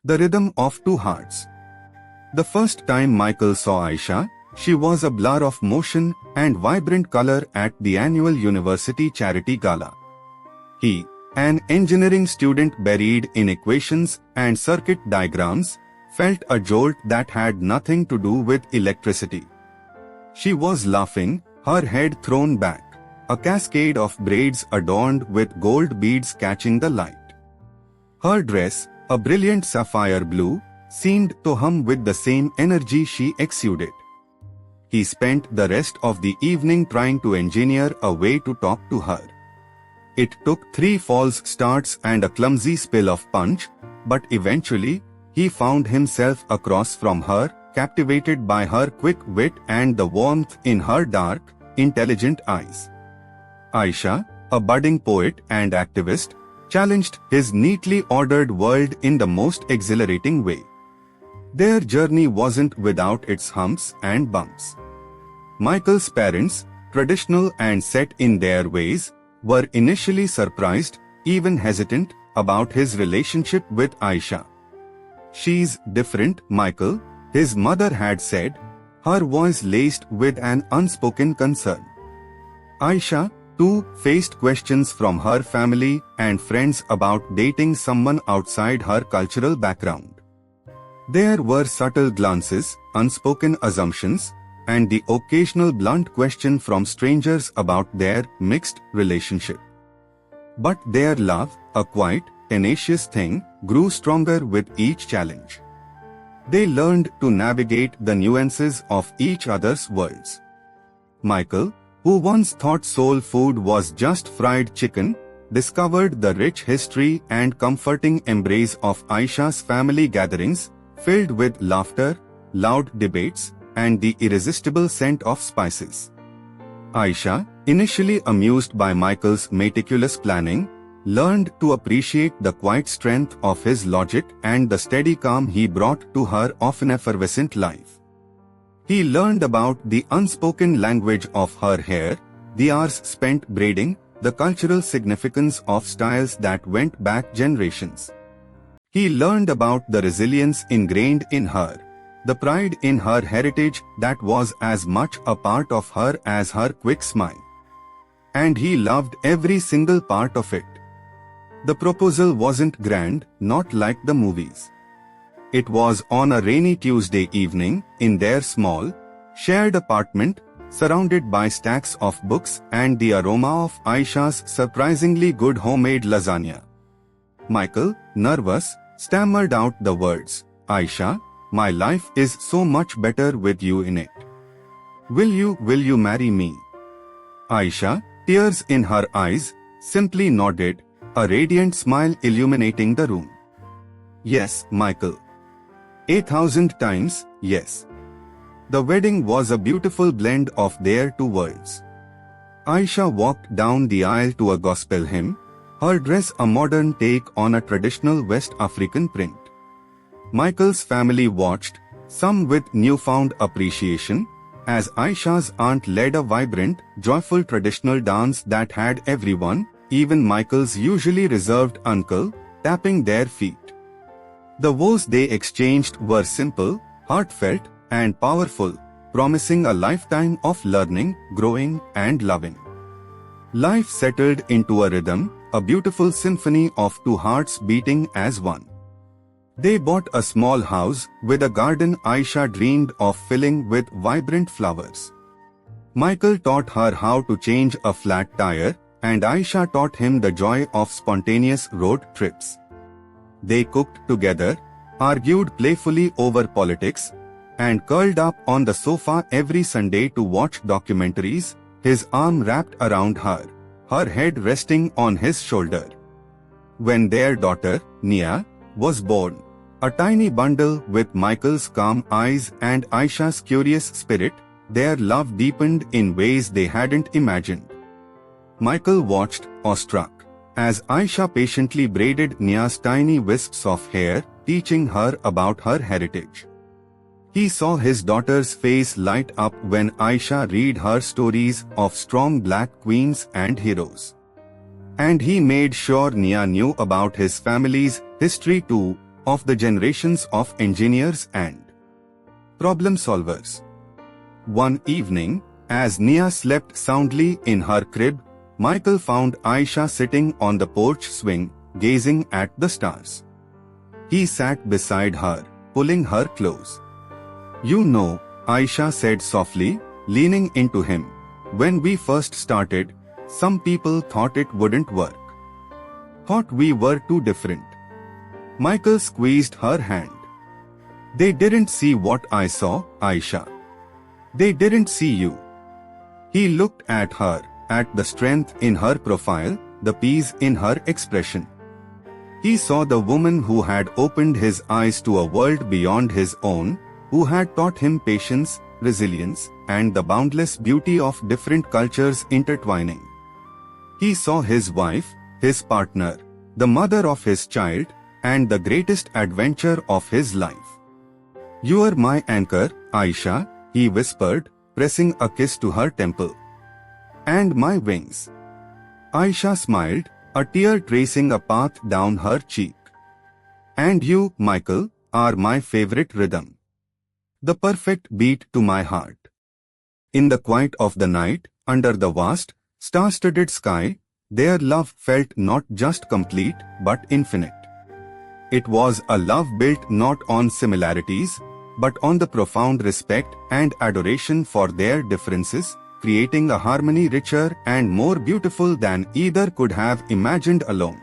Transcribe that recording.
The Rhythm of Two Hearts. The first time Michael saw Aisha, she was a blur of motion and vibrant color at the annual university charity gala. He, an engineering student buried in equations and circuit diagrams, felt a jolt that had nothing to do with electricity. She was laughing, her head thrown back, a cascade of braids adorned with gold beads catching the light. Her dress, a brilliant sapphire blue, seemed to hum with the same energy she exuded. He spent the rest of the evening trying to engineer a way to talk to her. It took 3 false starts and a clumsy spill of punch, but eventually, he found himself across from her, captivated by her quick wit and the warmth in her dark, intelligent eyes. Aisha, a budding poet and activist, challenged his neatly ordered world in the most exhilarating way. Their journey wasn't without its humps and bumps. Michael's parents, traditional and set in their ways, were initially surprised, even hesitant, about his relationship with Aisha. "She's different, Michael," his mother had said, her voice laced with an unspoken concern. Aisha, too, faced questions from her family and friends about dating someone outside her cultural background. There were subtle glances, unspoken assumptions, and the occasional blunt question from strangers about their mixed relationship. But their love, a quiet, tenacious thing, grew stronger with each challenge. They learned to navigate the nuances of each other's worlds. Michael, who once thought soul food was just fried chicken, discovered the rich history and comforting embrace of Aisha's family gatherings, filled with laughter, loud debates, and the irresistible scent of spices. Aisha, initially amused by Michael's meticulous planning, learned to appreciate the quiet strength of his logic and the steady calm he brought to her often effervescent life. He learned about the unspoken language of her hair, the hours spent braiding, the cultural significance of styles that went back generations. He learned about the resilience ingrained in her, the pride in her heritage that was as much a part of her as her quick smile. And he loved every single part of it. The proposal wasn't grand, not like the movies. It was on a rainy Tuesday evening, in their small, shared apartment, surrounded by stacks of books and the aroma of Aisha's surprisingly good homemade lasagna. Michael, nervous, stammered out the words, "Aisha, my life is so much better with you in it. Will you marry me?" Aisha, tears in her eyes, simply nodded, a radiant smile illuminating the room. "Yes, Michael. 8,000 times, yes." The wedding was a beautiful blend of their two worlds. Aisha walked down the aisle to a gospel hymn, her dress a modern take on a traditional West African print. Michael's family watched, some with newfound appreciation, as Aisha's aunt led a vibrant, joyful traditional dance that had everyone, even Michael's usually reserved uncle, tapping their feet. The vows they exchanged were simple, heartfelt, and powerful, promising a lifetime of learning, growing, and loving. Life settled into a rhythm, a beautiful symphony of two hearts beating as one. They bought a small house with a garden Aisha dreamed of filling with vibrant flowers. Michael taught her how to change a flat tire, and Aisha taught him the joy of spontaneous road trips. They cooked together, argued playfully over politics, and curled up on the sofa every Sunday to watch documentaries, his arm wrapped around her head resting on his shoulder. When their daughter, Nia, was born, a tiny bundle with Michael's calm eyes and Aisha's curious spirit, their love deepened in ways they hadn't imagined. Michael watched, awestruck, as Aisha patiently braided Nia's tiny wisps of hair, teaching her about her heritage. He saw his daughter's face light up when Aisha read her stories of strong black queens and heroes. And he made sure Nia knew about his family's history too, of the generations of engineers and problem solvers. One evening, as Nia slept soundly in her crib, Michael found Aisha sitting on the porch swing, gazing at the stars. He sat beside her, pulling her close. "You know," Aisha said softly, leaning into him, "when we first started, some people thought it wouldn't work. Thought we were too different." Michael squeezed her hand. "They didn't see what I saw, Aisha. They didn't see you." He looked at her, at the strength in her profile, the peace in her expression. He saw the woman who had opened his eyes to a world beyond his own, who had taught him patience, resilience, and the boundless beauty of different cultures intertwining. He saw his wife, his partner, the mother of his child, and the greatest adventure of his life. "You are my anchor, Aisha," he whispered, pressing a kiss to her temple. "And my wings." Aisha smiled, a tear tracing a path down her cheek. "And you, Michael, are my favorite rhythm. The perfect beat to my heart." In the quiet of the night, under the vast, star-studded sky, their love felt not just complete, but infinite. It was a love built not on similarities, but on the profound respect and adoration for their differences, creating a harmony richer and more beautiful than either could have imagined alone.